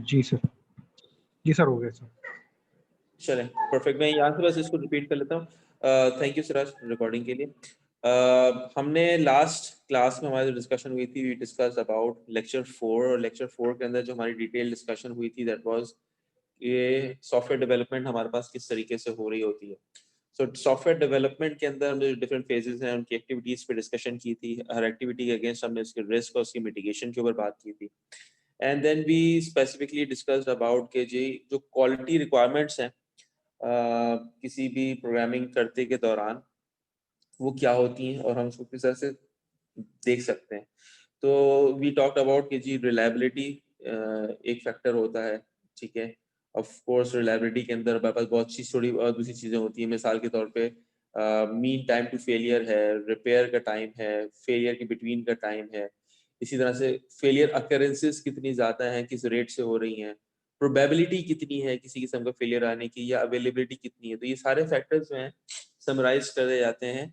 जी sir. जी sir, हो गया sir. चलें, परफेक्ट। मैं यहाँ से बस इसको रिपीट कर लेता हूँ। थैंक यू सिराज रिकॉर्डिंग के लिए। हमने लास्ट क्लास में हमारी डिस्कशन हुई थी, वी डिस्कस्ड अबाउट लेक्चर 4, और लेक्चर 4 के अंदर जो हमारी डिटेल डिस्कशन हुई थी दैट वाज ये सॉफ्टवेयर डेवलपमेंट हमारे पास किस तरीके से हो रही होती है। सो सॉफ्टवेयर डेवलपमेंट के अंदर हमने डिफरेंट फेजेस हैं उनकी एक्टिविटीज पे डिस्कशन की थी। हर एक्टिविटी के अगेंस्ट हमने उसके रिस्क और उसकी मिटिगेशन के ऊपर बात की थी। And then we specifically discussed about K G जो क्वालिटी रिक्वायरमेंट्स हैं किसी भी प्रोग्रामिंग करते के दौरान वो क्या होती हैं और हम उसको किस तरह से देख सकते हैं। तो वी टॉक्ड अबाउट कि जी रिलायबिलिटी एक फैक्टर होता है, ठीक है। ऑफ कोर्स रिलायबिलिटी के अंदर हमारे पास बहुत सी थोड़ी दूसरी चीज़ें होती हैं। मिसाल के तौर पे मीन टाइम टू फेलियर है, रिपेयर का टाइम है, फेलियर के बिटवीन का टाइम है। इसी तरह से फेलियर अकरेंसेस कितनी ज़्यादा हैं, किस रेट से हो रही हैं, प्रोबेबिलिटी कितनी है किसी किस्म का फेलियर आने की, या अवेलेबिलिटी कितनी है। तो ये सारे फैक्टर्स जो हैं समराइज करे जाते हैं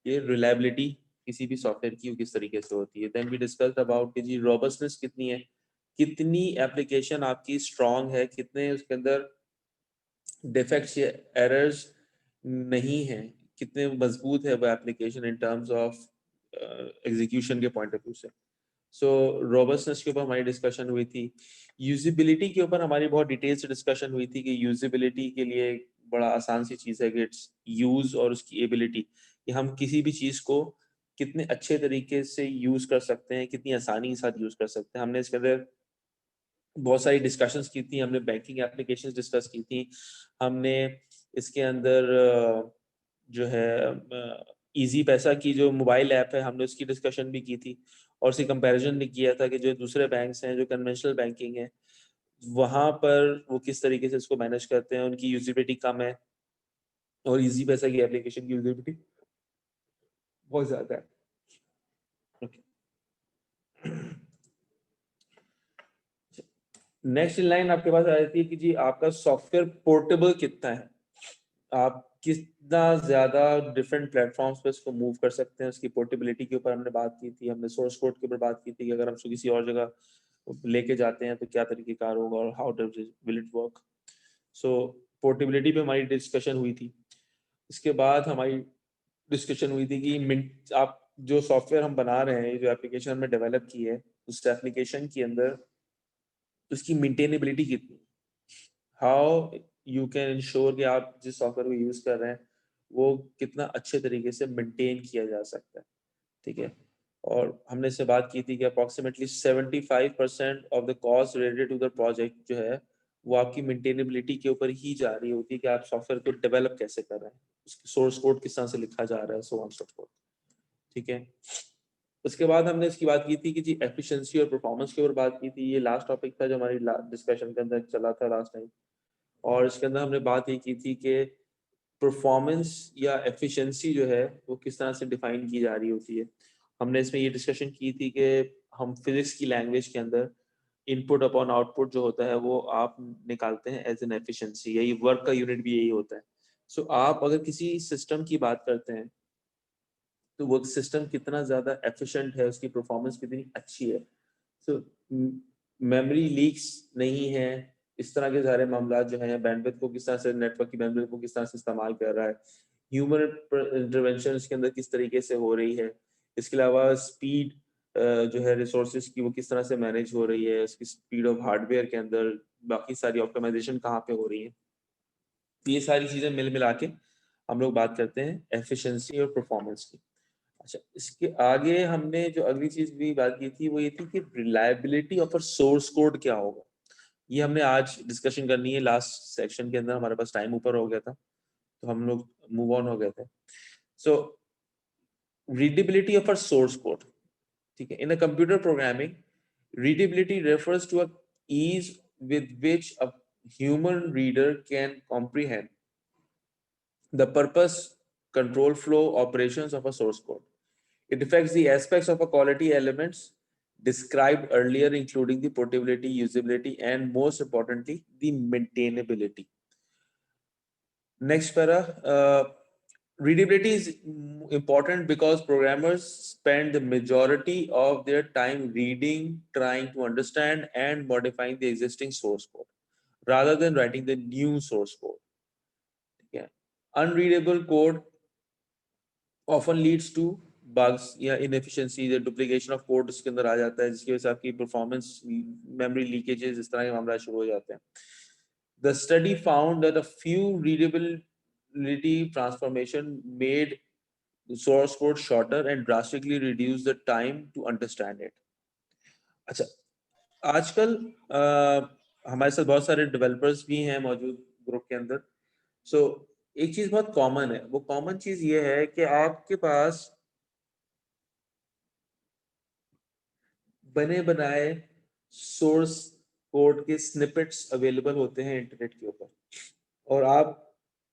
कि रिलायबिलिटी किसी भी सॉफ्टवेयर की किस तरीके से होती है। देन वी डिस्कस्ड अबाउट कि जी रोबस्टनेस कितनी है, कितनी एप्लीकेशन आपकी स्ट्रांग है, कितने उसके अंदर डिफेक्ट्स या एरर्स नहीं है, कितने मजबूत है वो application in terms of execution के पॉइंट ऑफ व्यू से। सो रोबस्टनेस के ऊपर हमारी डिस्कशन हुई थी। यूजिबिलिटी के ऊपर हमारी बहुत डिटेल से डिस्कशन हुई थी कि यूजिबिलिटी के लिए बड़ा आसान सी चीज़ है कि इट्स यूज और उसकी एबिलिटी, कि हम किसी भी चीज़ को कितने अच्छे तरीके से यूज कर सकते हैं, कितनी आसानी के साथ यूज कर सकते हैं। हमने इसके अंदर बहुत सारी डिस्कशंस की थी, हमने बैंकिंग एप्लीकेशंस डिस्कस की थी, हमने इसके अंदर जो है इजी पैसा की जो मोबाइल ऐप है हमने उसकी डिस्कशन भी की थी, और उसकी कंपैरिजन भी किया था कि जो दूसरे बैंक्स हैं जो कन्वेंशनल बैंकिंग है वहाँ पर वो किस तरीके से इसको मैनेज करते हैं, उनकी यूजिबिलिटी कम है और इजी पैसा की एप्लीकेशन की यूजिबिलिटी बहुत ज़्यादा है। नेक्स्ट इन लाइन आपके पास आ जाती है कि जी आपका सॉफ्टवेयर पोर्टेबल कितना है, आप कितना ज्यादा डिफरेंट प्लेटफॉर्म्स पे इसको मूव कर सकते हैं। उसकी पोर्टेबिलिटी के ऊपर हमने बात की थी, हमने सोर्स कोड के ऊपर बात की थी कि अगर हम उसको किसी और जगह लेके जाते हैं तो क्या तरीकेकार होगा और how does will it work. So portability पे हमारी डिस्कशन हुई थी। इसके बाद हमारी डिस्कशन हुई थी कि आप जो सॉफ्टवेयर हम बना रहे हैं, जो एप्लीकेशन हमने डेवलप की है, उस एप्लीकेशन के अंदर उसकी मेंटेनेबिलिटी कितनी, हाउ यू कैन इंश्योर कि आप जिस सॉफ्टवेयर को यूज कर रहे हैं वो कितना अच्छे तरीके से मेंटेन किया जा सकता है, ठीक है। और हमने इससे बात की थी कि approximately 75% of the cost related to the project जो है वो आपकी मेंटेनेबिलिटी के ऊपर ही जा रही होती है कि आप सॉफ्टवेयर को डेवलप कैसे कर रहे हैं, उसकी सोर्स कोड किस तरह से लिखा जा रहा है, सो ऑन सो फोर्थ, ठीक है। उसके बाद हमने इसकी बात की थी कि जी एफिशिएंसी और परफॉर्मेंस के ऊपर बात की थी। ये लास्ट टॉपिक था जो हमारी डिस्कशन के अंदर चला था लास्ट टाइम, और इसके अंदर हमने बात ये की थी कि परफॉर्मेंस या एफिशिएंसी जो है वो किस तरह से डिफाइन की जा रही होती है। हमने इसमें ये डिस्कशन की थी कि हम फिजिक्स की लैंग्वेज के अंदर इनपुट अपॉन आउटपुट जो होता है वो आप निकालते हैं एज एन एफिशिएंसी, यही वर्क का यूनिट भी यही होता है। सो आप अगर किसी सिस्टम की बात करते हैं तो वो सिस्टम कितना ज़्यादा एफिशिएंट है, उसकी परफॉर्मेंस कितनी अच्छी है। सो मेमोरी लीक्स नहीं है, इस तरह के सारे मामला जो हैं, बैंडविड्थ को किस तरह से, नेटवर्क की बैंडविड्थ को किस तरह से इस्तेमाल कर रहा है, ह्यूमन इंटरवेंशन इसके अंदर किस तरीके से हो रही है, इसके अलावा स्पीड जो है रिसोर्सेज की वो किस तरह से मैनेज हो रही है, उसकी स्पीड ऑफ हार्डवेयर के अंदर बाकी सारी ऑप्टिमाइजेशन कहाँ पे हो रही है। ये सारी चीज़ें मिल मिला के हम लोग बात करते हैं एफिशिएंसी और परफॉर्मेंस की। अच्छा, इसके आगे हमने जो अगली चीज भी बात की थी वो ये थी कि reliability of a source code क्या होगा। ये हमने आज डिस्कशन करनी है, लास्ट सेक्शन के अंदर हमारे पास टाइम ऊपर हो गया था तो हम लोग मूव ऑन हो गए थे। So readability of a source code, ठीक है। In a computer programming readability refers to a ease with which a human reader can comprehend the purpose, control flow, operations of a source code. It affects the aspects of a quality elements described earlier, including the portability, usability, and most importantly, the maintainability. Next para, readability is important because programmers spend the majority of their time reading, trying to understand and modifying the existing source code rather than writing the new source code. Yeah, unreadable code often leads to bugs या inefficiency, the duplication of code उसके अंदर आ जाता है जिसकी वजह से आपकी performance, memory leakages इस तरह के मामला शुरू हो जाते हैं. The study found that a few readability transformation made the source code shorter and drastically reduced the time to understand it. अच्छा, आजकल हमारे साथ बहुत सारे डेवलपर्स भी हैं मौजूद ग्रुप के अंदर. सो एक चीज बहुत कॉमन है, वो कॉमन चीज ये है कि आपके पास बने बनाए सोर्स कोड के स्निपेट्स अवेलेबल होते हैं इंटरनेट के ऊपर, और आप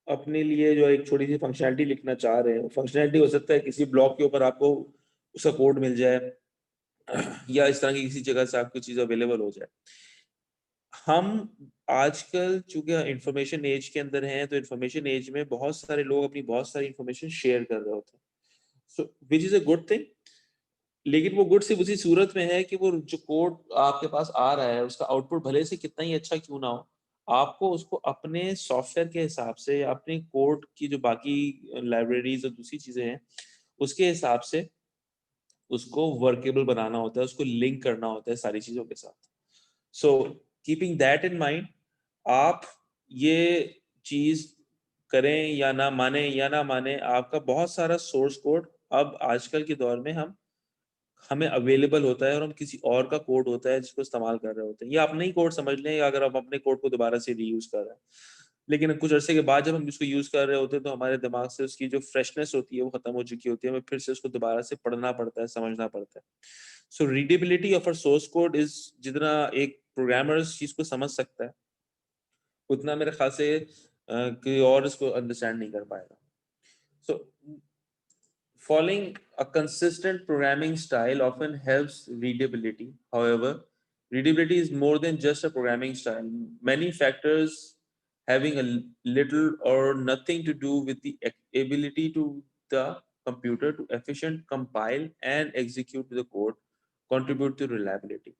अपने लिए जो एक छोटी सी फंक्शनैलिटी लिखना चाह रहे हैं, फंक्शनैलिटी हो सकता है किसी ब्लॉक के ऊपर आपको उसका कोड मिल जाए या इस तरह की किसी जगह से आपको चीज अवेलेबल हो जाए. हम आजकल चूंकि इंफॉर्मेशन एज के अंदर हैं, तो इंफॉर्मेशन एज में बहुत सारे लोग अपनी बहुत सारी इंफॉर्मेशन शेयर कर रहे होते हैं, so which is a good thing. लेकिन वो गुड सिर्फ उसी सूरत में है कि वो जो कोड आपके पास आ रहा है उसका आउटपुट भले से कितना ही अच्छा क्यों ना हो, आपको उसको अपने सॉफ्टवेयर के हिसाब से, अपने कोड की जो बाकी लाइब्रेरीज और दूसरी चीजें हैं उसके हिसाब से उसको वर्केबल बनाना होता है, उसको लिंक करना होता है सारी चीजों के साथ. So keeping that in mind, आप ये चीज करें या ना माने, आपका बहुत सारा सोर्स कोड अब आजकल के दौर में हमें अवेलेबल होता है और हम किसी और का कोड होता है जिसको इस्तेमाल कर रहे होते हैं, या अपने ही कोड समझ लें अगर हम अपने कोड को दोबारा से रीयूज कर रहे हैं. लेकिन कुछ अरसे के बाद जब हम इसको यूज कर रहे होते हैं तो हमारे दिमाग से उसकी जो फ्रेशनेस होती है वो खत्म हो चुकी होती है, हमें फिर से उसको दोबारा से पढ़ना पड़ता है, समझना पड़ता है. So readability of a source code is, जितना एक प्रोग्रामर इस चीज को समझ सकता है उतना मेरे ख्याल से कोई और इसको अंडरस्टैंड नहीं कर पाएगा. सो following a consistent programming style often helps readability. However, readability is more than just a programming style. Many factors having a little or nothing to do with the ability to the computer to efficient compile and execute the code contribute to reliability.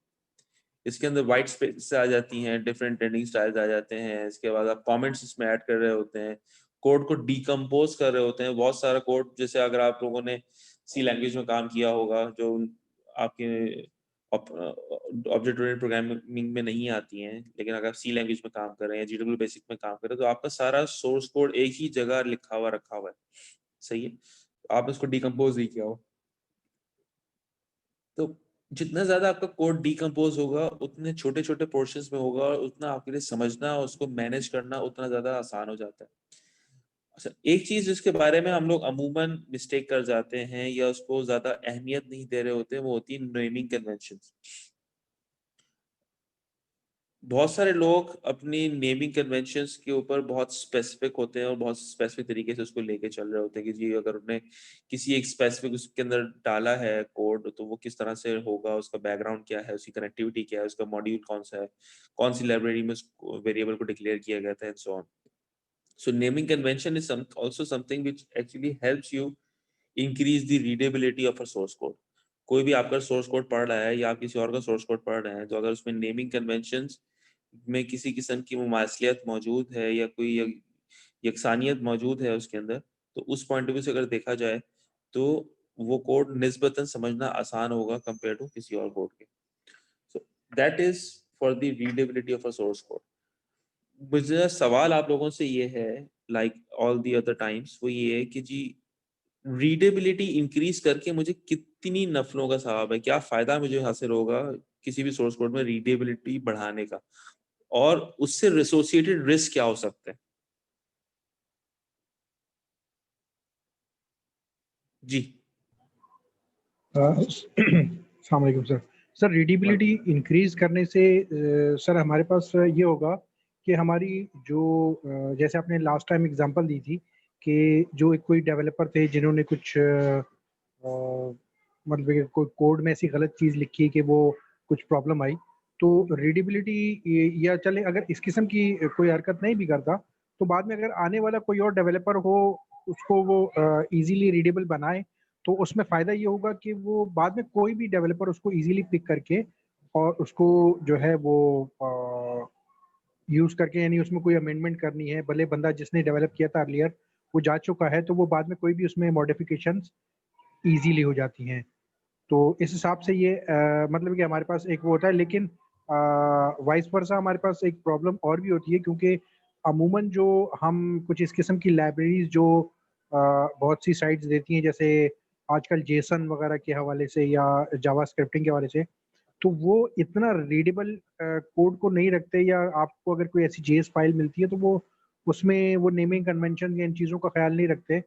इसके अंदर white space आ जाती हैं, different trending styles आ जाते हैं, इसके बाद आप comments इसमें ऐड कर रहे होते हैं, कोड को डिकम्पोज कर रहे होते हैं. बहुत सारा कोड, जैसे अगर आप लोगों ने सी लैंग्वेज में काम किया होगा जो आपके ऑब्जेक्ट ओरिएंटेड प्रोग्रामिंग में नहीं आती हैं, लेकिन अगर आप सी लैंग्वेज में काम कर रहे हैं, जीडब्ल्यू बेसिक में काम कर रहे हैं, तो आपका सारा सोर्स कोड एक ही जगह लिखा हुआ रखा हुआ है. सही है, आपने उसको डिकम्पोज नहीं किया हो, तो जितना ज्यादा आपका कोड डिकम्पोज होगा उतने छोटे छोटे पोर्शंस में होगा और उतना आपके लिए समझना, उसको मैनेज करना उतना ज्यादा आसान हो जाता है. अच्छा, एक चीज जिसके बारे में हम लोग अमूमन मिस्टेक कर जाते हैं या उसको ज्यादा अहमियत नहीं दे रहे होते हैं, वो होती है नेमिंग कन्वेंशंस. बहुत सारे लोग अपनी नेमिंग कन्वेंशंस के ऊपर बहुत स्पेसिफिक होते हैं और बहुत स्पेसिफिक तरीके से उसको लेके चल रहे होते हैं कि जी अगर उन्हें किसी एक स्पेसिफिक उसके अंदर डाला है कोड तो वो किस तरह से होगा, उसका बैकग्राउंड क्या है, उसकी कनेक्टिविटी क्या है, उसका मॉड्यूल कौन सा है, कौन सी लाइब्रेरी में उस वेरिएबल को डिक्लेयर किया गया था, and so on. So naming convention is also something which actually helps you increase the readability of a source code. कोई भी आपका सोर्स कोड पढ़ रहा है या आप किसी और का सोर्स कोड पढ़ रहे हैं, तो अगर उसमें नेमिंग कन्वेंशंस में किसी किस्म की मुमासलियत मौजूद है या कोई यकसानियत मौजूद है उसके अंदर, तो उस पॉइंट ऑफ व्यू से अगर देखा जाए तो वो कोड निस्बतन समझना आसान होगा कंपेयर टू किसी और कोड के. So that is for the readability of a source code. मुझे सवाल आप लोगों से ये है, like all the other times, वो ये है कि जी रीडेबिलिटी इंक्रीज करके मुझे कितनी नफलों का सवाब है, क्या फायदा मुझे हासिल होगा किसी भी सोर्स कोड में रीडेबिलिटी बढ़ाने का, और उससे एसोसिएटेड रिस्क क्या हो सकते हैं. जी अस्सलाम वालेकुम सर. सर रीडेबिलिटी इंक्रीज करने से सर हमारे पास ये होगा कि हमारी जो जैसे आपने लास्ट टाइम एग्जांपल दी थी कि जो एक कोई डेवलपर थे जिन्होंने कुछ मतलब कि कोई कोड में ऐसी गलत चीज़ लिखी कि वो कुछ प्रॉब्लम आई, तो रीडेबिलिटी या चले अगर इस किस्म की कोई हरकत नहीं भी करता तो बाद में अगर आने वाला कोई और डेवलपर हो उसको वो इजीली रीडेबल बनाए, तो उसमें फ़ायदा ये होगा कि वो बाद में कोई भी डेवलपर उसको इजीली पिक करके और उसको जो है वो यूज़ करके, यानी उसमें कोई अमेंडमेंट करनी है, भले बंदा जिसने डेवलप किया था अर्लियर वो जा चुका है, तो वो बाद में कोई भी उसमें मॉडिफिकेशंस इजीली हो जाती हैं। तो इस हिसाब से ये मतलब कि हमारे पास एक वो होता है, लेकिन वाइस वर्सा हमारे पास एक प्रॉब्लम और भी होती है, क्योंकि अमूमन जो हम कुछ इस किस्म की लाइब्रेरीज जो बहुत सी साइट्स देती हैं, जैसे आजकल जेसन वगैरह के हवाले से या जावा स्क्रिप्टिंग के हवाले से, तो वो इतना रीडेबल कोड को नहीं रखते, या आपको अगर कोई ऐसी जेएस फाइल मिलती है तो वो उसमें वो नेमिंग कन्वेंशन या इन चीज़ों का ख्याल नहीं रखते।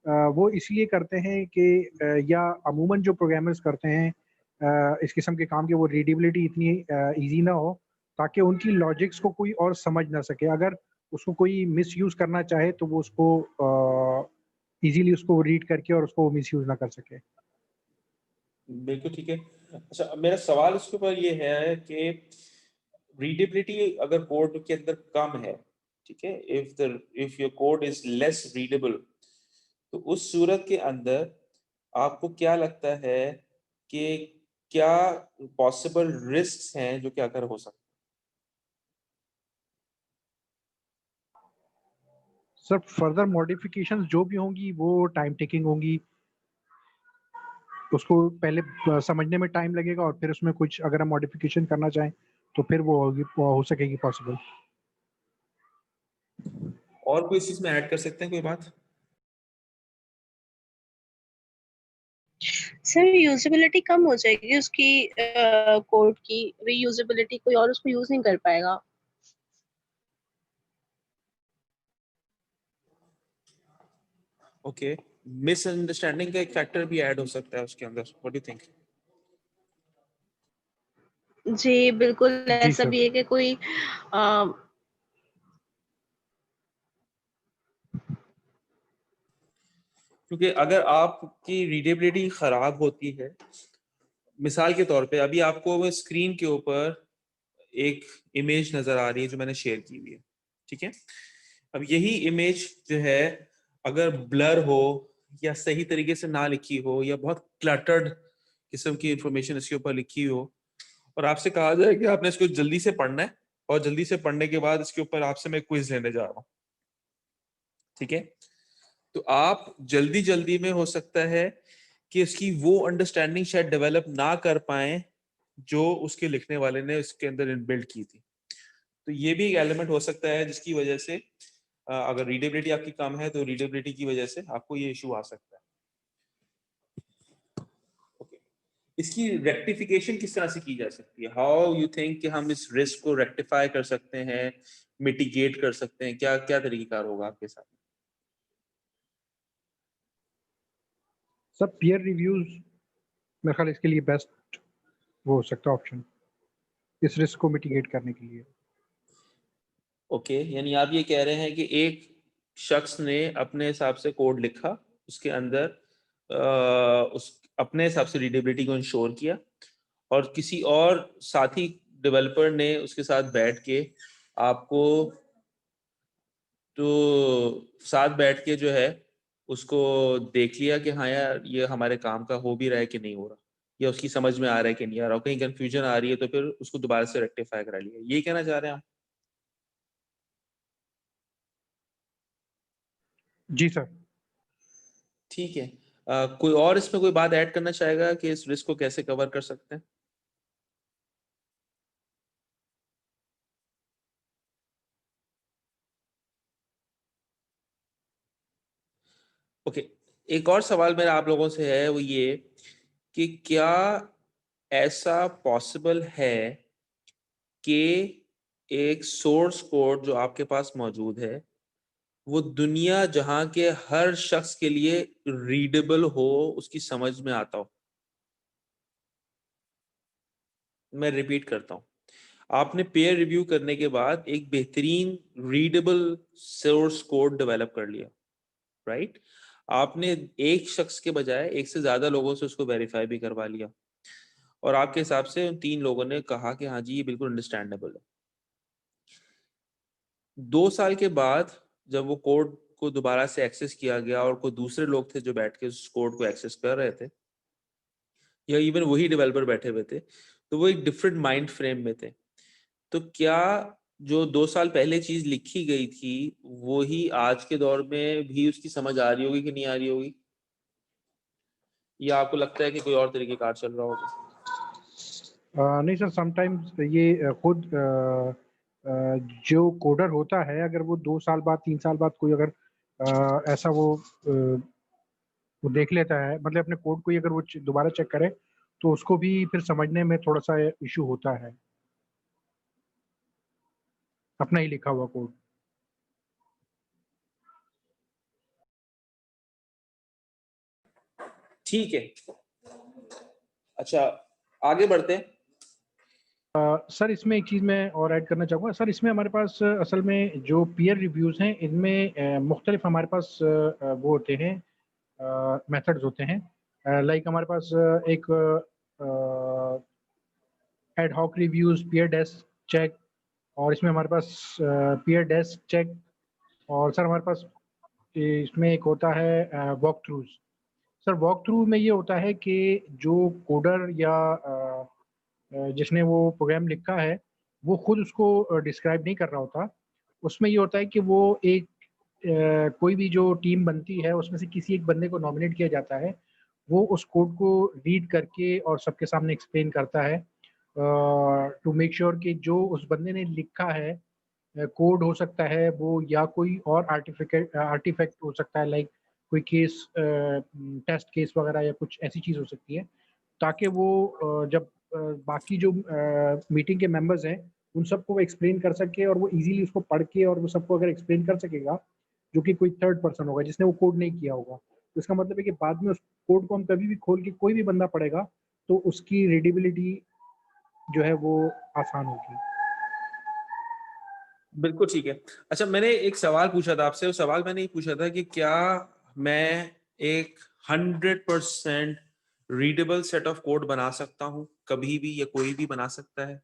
वो इसलिए करते हैं कि या अमूमन जो प्रोग्रामर्स करते हैं इस किस्म के काम के, वो रीडेबिलिटी इतनी इजी ना हो ताकि उनकी लॉजिक्स को कोई और समझ ना सके। अगर उसको कोई मिस यूज़ करना चाहे तो वो उसको इजीली उसको रीड करके और उसको मिस यूज़ ना कर सके। बिल्कुल ठीक है। अच्छा, अब मेरा सवाल इसके ऊपर ये है कि रीडेबिलिटी अगर कोड के अंदर कम है, ठीक है, if your code is less readable, तो उस सूरत के अंदर आपको क्या लगता है कि क्या पॉसिबल रिस्क्स हैं जो कि अगर हो सकते सर फर्दर मॉडिफिकेशंस जो भी होंगी वो टाइम टेकिंग होंगी, उसको पहले समझने में टाइम लगेगा और फिर उसमें कुछ अगर हम मॉडिफिकेशन करना चाहें तो फिर वो होगी, वो हो सकेगी पॉसिबल। और कोई इस चीज में ऐड कर सकते हैं कोई बात? सर यूजेबिलिटी कम हो जाएगी उसकी, कोड की रीयूजेबिलिटी, कोई और उसको यूज नहीं कर पाएगा। ओके, मिसअंडरस्टैंडिंग का एक फैक्टर भी ऐड हो सकता है उसके अंदर, व्हाट डू यू थिंक? जी बिल्कुल, जी ऐसा सर। भी है कि कोई क्योंकि अगर आपकी रीडेबिलिटी खराब होती है, मिसाल के तौर पे अभी आपको स्क्रीन के ऊपर एक इमेज नजर आ रही है जो मैंने शेयर की हुई है, ठीक है। अब यही इमेज जो है अगर ब्लर हो या सही तरीके से ना लिखी हो या बहुत क्लटर्ड किस्म की इंफॉर्मेशन इसके ऊपर लिखी हो और आपसे कहा जाए कि आपने इसको जल्दी से पढ़ना है और जल्दी से पढ़ने के बाद इसके ऊपर आपसे मैं क्विज लेने जा रहा हूँ, ठीक है, तो आप जल्दी जल्दी में हो सकता है कि इसकी वो अंडरस्टैंडिंग शायद डेवलप ना कर पाए जो उसके लिखने वाले ने इसके अंदर इनबिल्ट की थी। तो ये भी एक एलिमेंट हो सकता है जिसकी वजह से अगर रीडेबिलिटी आपकी कम है तो रीडेबिलिटी की वजह से आपको ये इशू आ सकता है। ओके, इसकी रेक्टिफिकेशन किस तरह से की जा सकती है? हाउ यू थिंक कि हम इस रिस्क को रेक्टिफाई कर सकते हैं, मिटिगेट कर सकते हैं? क्या क्या तरीका होगा आपके साथ? सब पीयर रिव्यूज मेरे ख्याल इसके लिए बेस्ट वो हो सकता है ऑप्शन, इस रिस्क को मिटिगेट करने के लिए। ओके, यानी आप ये कह रहे हैं कि एक शख्स ने अपने हिसाब से कोड लिखा, उसके अंदर उस अपने हिसाब से रीडेबिलिटी को इंश्योर किया और किसी और साथी डेवलपर ने उसके साथ बैठ के आपको, तो साथ बैठ के जो है उसको देख लिया कि हाँ यार ये हमारे काम का हो भी रहा है कि नहीं हो रहा, या उसकी समझ में आ रहा है कि नहीं आ रहा, और कहीं कंफ्यूजन आ रही है तो फिर उसको दोबारा से रेक्टिफाई करा लिया, ये कहना चाह रहे हैं आप? जी सर। ठीक है। कोई और इसमें कोई बात ऐड करना चाहेगा कि इस रिस्क को कैसे कवर कर सकते हैं? ओके, एक और सवाल मेरा आप लोगों से है वो ये कि क्या ऐसा पॉसिबल है कि एक सोर्स कोड जो आपके पास मौजूद है वो दुनिया जहां के हर शख्स के लिए रीडेबल हो, उसकी समझ में आता हो? मैं रिपीट करता हूँ, आपने पेयर रिव्यू करने के बाद एक बेहतरीन रीडेबल सोर्स कोड डेवलप कर लिया, राइट? आपने एक शख्स के बजाय एक से ज्यादा लोगों से उसको वेरीफाई भी करवा लिया और आपके हिसाब से उन 3 लोगों ने कहा कि हाँ जी ये बिल्कुल अंडरस्टैंडेबल है। 2 साल के बाद जब वो कोड को दोबारा से एक्सेस किया गया और कोई दूसरे लोग थे जो बैठ के उस कोड को एक्सेस कर रहे थे, या इवन वही डेवलपर बैठे हुए थे, तो वो एक डिफरेंट माइंड फ्रेम में थे। तो क्या जो 2 साल पहले चीज लिखी गई थी वो ही आज के दौर में भी उसकी समझ आ रही होगी कि नहीं आ रही होगी, या आपको लगता है कि कोई और तरीके कार चल रहा होगा? नहीं सर, समटाइम्स ये खुद जो कोडर होता है, अगर वो 2 साल बाद 3 साल बाद कोई अगर ऐसा वो देख लेता है, मतलब अपने कोड को ही अगर वो दोबारा चेक करे, तो उसको भी फिर समझने में थोड़ा सा इशू होता है, अपना ही लिखा हुआ कोड। ठीक है, अच्छा आगे बढ़ते हैं। सर इसमें एक चीज़ मैं और ऐड करना चाहूँगा सर, इसमें हमारे पास असल में जो पीयर रिव्यूज़ हैं, इनमें मुख्तलिफ हमारे पास वो होते हैं, मेथड्स होते हैं। लाइक हमारे पास एक ad hoc reviews, peer desk check, और इसमें हमारे पास पीयर डेस्क चेक, और सर हमारे पास इसमें एक होता है walk throughs. Sir walk through में ये होता है कि जो कोडर या जिसने वो प्रोग्राम लिखा है, वो खुद उसको डिस्क्राइब नहीं कर रहा होता। उसमें ये होता है कि वो एक कोई भी जो टीम बनती है, उसमें से किसी एक बंदे को नॉमिनेट किया जाता है। वो उस कोड को रीड करके और सबके सामने एक्सप्लेन करता है टू मेक श्योर कि जो उस बंदे ने लिखा है कोड हो सकता है वो, या कोई और आर्टिफैक्ट हो सकता है, लाइक कोई केस, टेस्ट केस वगैरह, या कुछ ऐसी चीज़ हो सकती है, ताकि वो जब बाकी जो मीटिंग के मेंबर्स हैं उन सबको वो एक्सप्लेन कर सके, और वो इजीली उसको पढ़ के और वो सबको अगर एक्सप्लेन कर सकेगा, जो कि कोई थर्ड पर्सन होगा जिसने वो कोड नहीं किया होगा, तो इसका मतलब है कि बाद में उस कोड को हम कभी भी खोल के कोई भी बंदा पढ़ेगा तो उसकी रीडेबिलिटी जो है वो आसान होगी। बिल्कुल ठीक है। अच्छा, मैंने एक सवाल पूछा था आपसे, वो सवाल मैंने ये पूछा था कि क्या मैं एक 100% रीडेबल सेट ऑफ कोड बना सकता हूँ कभी भी, या कोई भी बना सकता है?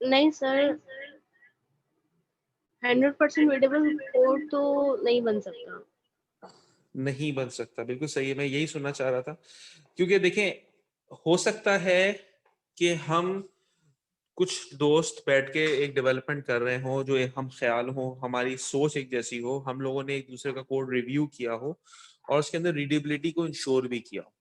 नहीं सर, 100% रीडेबल कोड तो नहीं बन सकता। नहीं बन सकता, बिल्कुल सही है, मैं यही सुनना चाह रहा था। क्योंकि देखें, हो सकता है कि हम कुछ दोस्त बैठ के एक डेवलपमेंट कर रहे हो जो एक हम ख्याल हो, हमारी सोच एक जैसी हो, हम लोगों ने एक दूसरे का कोड रिव्यू किया हो और उसके अंदर रीडेबिलिटी को इंश्योर भी किया हो,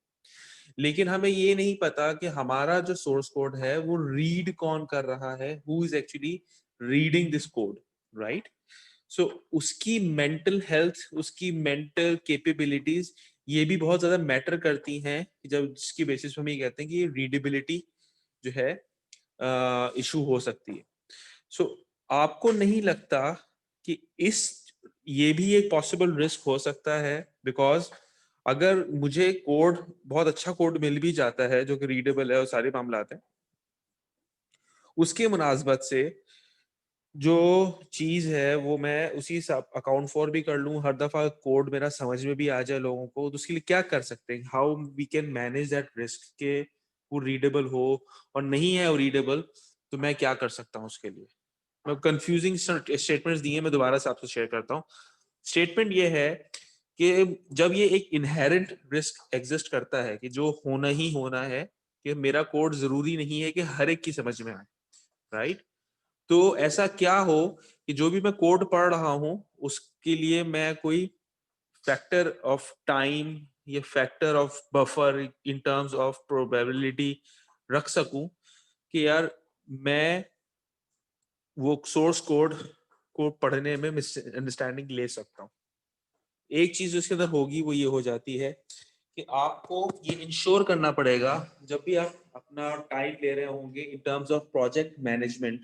लेकिन हमें ये नहीं पता कि हमारा जो सोर्स कोड है वो रीड कौन कर रहा है, who is actually reading this code, right? So उसकी मेंटल हेल्थ, उसकी मेंटल कैपेबिलिटीज, ये भी बहुत ज्यादा मैटर करती हैं, जब जिसकी बेसिस पे हम ये कहते हैं कि रीडेबिलिटी जो है इशू हो सकती है। सो आपको नहीं लगता कि इस ये भी एक पॉसिबल रिस्क हो सकता है? बिकॉज अगर मुझे कोड, बहुत अच्छा कोड मिल भी जाता है जो कि रीडेबल है और सारे मामलात हैं, उसके मुनासबत से जो चीज है वो मैं उसी अकाउंट फॉर भी कर लूं, हर दफा कोड मेरा समझ में भी आ जाए लोगों को, तो उसके लिए क्या कर सकते हैं? How we can manage that risk के वो रीडेबल हो, और नहीं है वो रीडेबल तो मैं क्या कर सकता हूँ उसके लिए? मैं कंफ्यूजिंग स्टेटमेंट्स दिए, मैं दोबारा से आपसे शेयर करता हूँ। स्टेटमेंट ये है कि जब ये एक इनहेरेंट रिस्क एग्जिस्ट करता है कि जो होना ही होना है, कि मेरा कोड जरूरी नहीं है कि हर एक की समझ में आए, राइट? तो ऐसा क्या हो कि जो भी मैं कोड पढ़ रहा हूं उसके लिए मैं कोई फैक्टर ऑफ टाइम या factor of buffer in terms of probability रख सकूं कि यार मैं वो सोर्स कोड को पढ़ने में अंडरस्टैंडिंग ले सकता हूँ। एक चीज उसके अंदर होगी वो ये हो जाती है कि आपको ये इंश्योर करना पड़ेगा जब भी आप अपना टाइम ले रहे होंगे in terms of project management,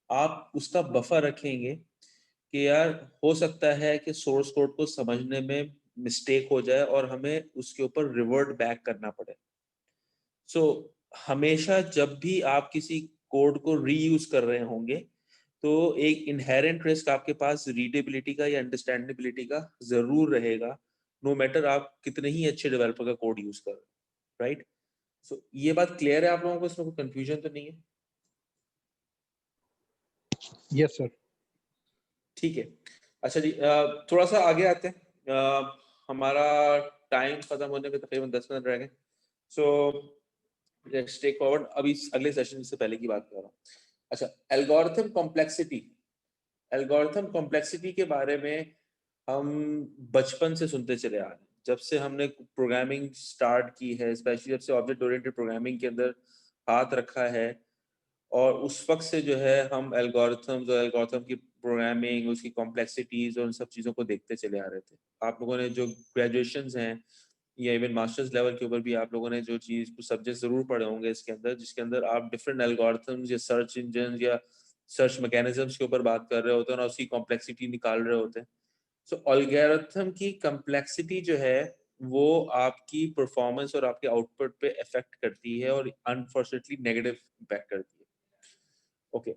आप उसका बफर रखेंगे कि यार हो सकता है कि सोर्स कोड को समझने में मिस्टेक हो जाए और हमें उसके ऊपर रिवर्ट बैक करना पड़े। सो हमेशा जब भी आप किसी कोड को रीयूज कर रहे होंगे तो एक इनहेरेंट रिस्क आपके पास रीडेबिलिटी का या अंडरस्टैंडेबिलिटी का जरूर रहेगा, नो मैटर आप कितने ही अच्छे डेवलपर का कोड यूज कर रहे हैं, राइट? सो ये बात क्लियर है आप लोगों को, इसमें कोई कंफ्यूजन तो नहीं है? Yes sir. ठीक है, अच्छा जी, थोड़ा सा आगे आते हैं, हमारा टाइम खत्म होने में तकरीबन 10 मिनट रह गए। सो लेट्स टेक फॉरवर्ड, अभी अगले सेशन से पहले की बात कर रहा हूँ। अच्छा, एल्गोरिथम कॉम्प्लेक्सिटी के बारे में हम बचपन से सुनते चले आ रहे हैं, जब से हमने प्रोग्रामिंग स्टार्ट की है, स्पेशली जब से ऑब्जेक्ट ओरिएंटेड प्रोग्रामिंग के अंदर हाथ रखा है, और उस वक्त से जो है हम एल्गोरिथम्स और एल्गोरिथम की प्रोग्रामिंग, उसकी कॉम्प्लेक्सिटीज और उन सब चीज़ों को देखते चले आ रहे थे। आप लोगों ने जो ग्रेजुएशंस हैं या इवन मास्टर्स लेवल के ऊपर भी आप लोगों ने जो चीज़ कुछ सब्जेक्ट ज़रूर पढ़े होंगे इसके अंदर, जिसके अंदर आप डिफरेंट एल्गोरिथम्स या सर्च इंजन या सर्च मैकेनिज्म्स के ऊपर बात कर रहे होते हैं और उसकी कॉम्प्लेक्सिटी निकाल रहे होते हैं। सो एल्गोरिथम की कॉम्प्लेक्सिटी जो है वो आपकी परफॉर्मेंस और आपके आउटपुट पे इफेक्ट करती है और अनफॉर्चुनेटली नेगेटिव इम्पैक्ट करती है। ओके,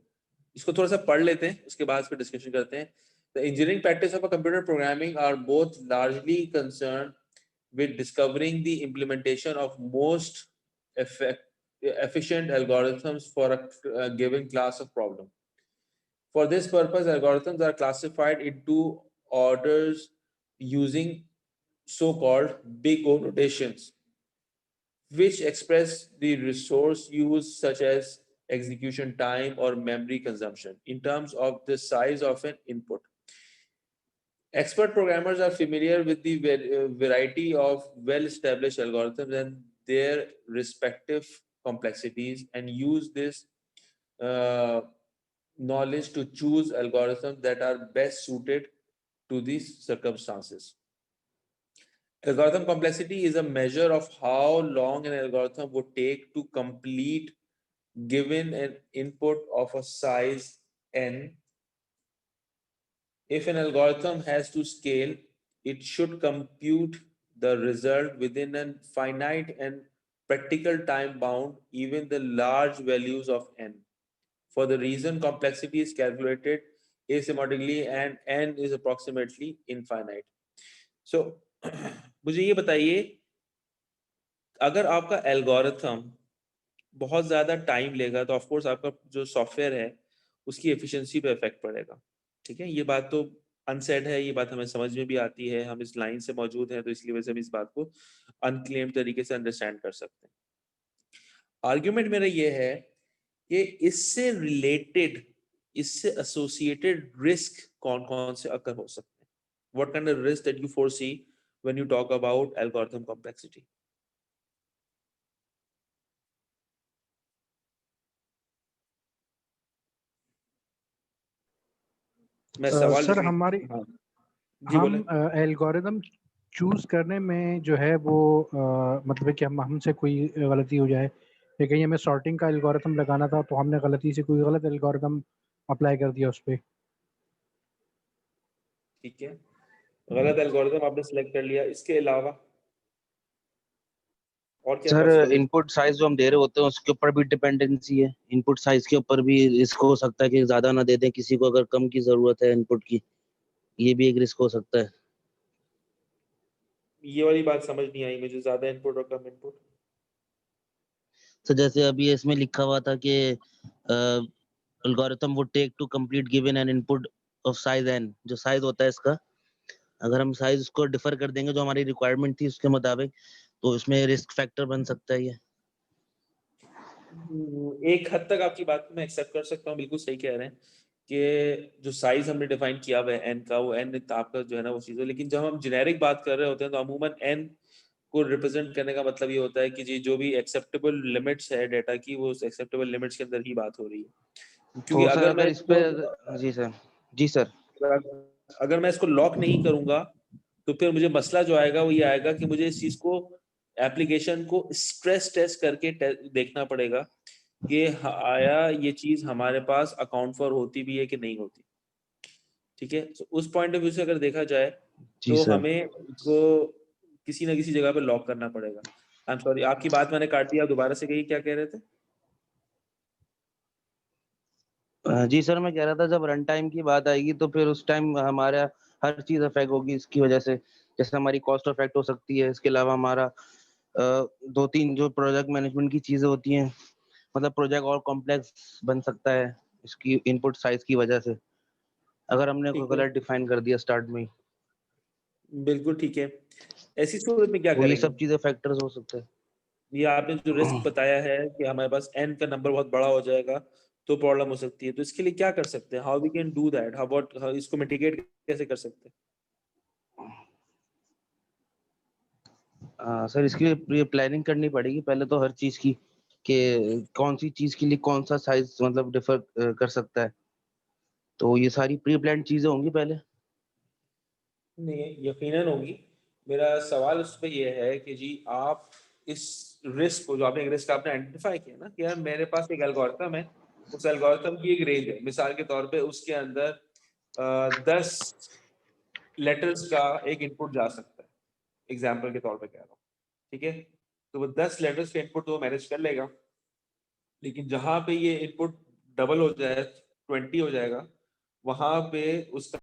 इसको थोड़ा सा पढ़ लेते हैं, उसके बाद फिर डिस्कशन करते हैं। The engineering practice of a computer programming are both largely concerned with discovering the implementation of most efficient algorithms for a given class of problem. For this purpose, algorithms are classified into orders using so-called big O notations, which express the resource use such as execution time or memory consumption in terms of the size of an input. Expert programmers are familiar with the variety of well-established algorithms and their respective complexities and use this knowledge to choose algorithms that are best suited to these circumstances. Algorithm complexity is a measure of how long an algorithm would take to complete given an input of a size n. If an algorithm has to scale, it should compute the result within a finite and practical time bound, even the large values of n. For the reason complexity is calculated asymptotically and n is approximately infinite. So, मुझे ये बताइए, अगर आपका algorithm बहुत ज़्यादा time लेगा तो of course आपका जो सॉफ्टवेयर है उसकी एफिशिएंसी पे इफेक्ट पड़ेगा। ठीक है, ये बात तो अनसेड है, ये बात हमें समझ में भी आती है, हम इस लाइन से मौजूद हैं तो इसलिए वजह से हम इस बात को अनक्लेम्ड तरीके से अंडरस्टैंड कर सकते हैं। आर्ग्यूमेंट मेरा ये है कि इससे रिलेटेड, इससे एसोसिएटेड रिस्क कौन कौन से अकर हो सकते हैं? What kind of risk that you foresee when you talk about algorithm complexity? मैं सवाल सर हमारी हाँ जी बोले। हम एल्गोरिदम चूज करने में जो है वो मतलब है कि हमसे कोई गलती हो जाए, या कहीं हमें सॉर्टिंग का एल्गोरिदम लगाना था तो हमने गलती से कोई गलत एल्गोरिदम अप्लाई कर दिया उस पर। ठीक है, गलत एल्गोरिथम आपने सिलेक्ट कर लिया, इसके अलावा और क्या सर पॉसिबल है? इनपुट साइज जो हम दे रहे होते हैं उसके ऊपर भी डिपेंडेंसी है। इनपुट साइज के ऊपर भी रिस्क हो सकता है कि ज्यादा ना दे दें किसी को, अगर कम की जरूरत है इनपुट की, ये भी एक रिस्क हो सकता है। ये वाली बात समझ नहीं आई मुझे, ज्यादा इनपुट और कम इनपुट। तो जैसे अभी इसमें लिखा हुआ था कि algorithm would take to complete given an input of size n, जो साइज होता है इसका, अगर हम साइज को डिफर कर देंगे जो हमारी रिक्वायरमेंट थी उसके मुताबिक, तो इसमें रिस्क फैक्टर बन सकता है ये। एक हद तक आपकी बात को मैं एक्सेप्ट कर सकता हूँ, बिल्कुल सही कह रहे हैं कि जो साइज हमने डिफाइन किया हुआ है n का, वो n आपका जो है ना वो चीज़ है, लेकिन जब हम जेनेरिक बात कर रहे होते हैं तो अमूमन n को रिप्रेजेंट करने का मतलब ये होता है कि जी जो भी एक्सेप्टेबल लिमिट्स है डेटा की, वो एक्सेप्टेबल लिमिट्स के अंदर ही बात हो रही है। क्योंकि तो सर अगर मैं अगर इस पे जी सर अगर मैं इसको लॉक नहीं करूंगा तो फिर मुझे मसला जो आएगा वो ये आएगा कि मुझे इस चीज को, एप्लीकेशन को स्ट्रेस टेस्ट करके देखना पड़ेगा कि आया ये चीज हमारे पास अकाउंट फॉर होती भी है कि नहीं होती। ठीक है, तो उस पॉइंट ऑफ व्यू से अगर देखा जाए तो हमें इसको किसी ना किसी जगह पे लॉक करना पड़ेगा। आई एम सॉरी, आपकी बात मैंने काट दी, आप दोबारा से कहिए, क्या कह रहे थे? जी सर, मैं कह रहा था जब रन टाइम की बात आएगी तो फिर उस टाइम हमारा हर चीज अफेक्ट होगी इसकी वजह से। जैसे हमारी कॉस्ट अफेक्ट हो सकती है, इसके अलावा हमारा दो तीन जो प्रोजेक्ट मैनेजमेंट की चीजें होती हैं, मतलब प्रोजेक्ट और कॉम्प्लेक्स बन सकता है इसकी इनपुट साइज की वजह से, अगर हमने कोई ठीक है, गलत डिफाइन कर दिया स्टार्ट में ही। बिल्कुल ठीक है। ऐसी सूरत में क्या तो ये करेंगे? सब चीजें फैक्टर्स हो सकते हैं। ये आपने जो रिस्क बताया है कि हमारे पास n का नंबर बहुत बड़ा हो जाएगा तो प्रॉब्लम हो सकती है, तो इसके लिए क्या कर सकते हैं? How we can do that, how what, इसको मिटिगेट कैसे कर सकते हैं? सर इसके लिए प्री प्लानिंग करनी पड़ेगी पहले तो हर चीज की, कि कौन सी चीज के लिए कौन सा साइज मतलब डिफर कर सकता है, तो ये सारी प्री प्लान चीजें होंगी पहले। नहीं, यकीनन होगी। मेरा सवाल उस पे ये है कि जी आप इस रिस्क को, जो आपने एक रिस्क आपने आइडेंटिफाई किया ना कि यार मेरे पास एक एल्गोरिथम है, उस एल्गोरिथम की एक रेंज है, मिसाल के तौर पे उसके अंदर 10 लेटर्स का एक इनपुट जा सकता है, एग्जाम्पल के तौर पे कह रहा हूँ, ठीक है? तो वो 10 लेटर्स का इनपुट वो मैनेज कर लेगा, लेकिन जहां पे ये इनपुट डबल हो जाए, 20 हो जाएगा, वहां पे उसका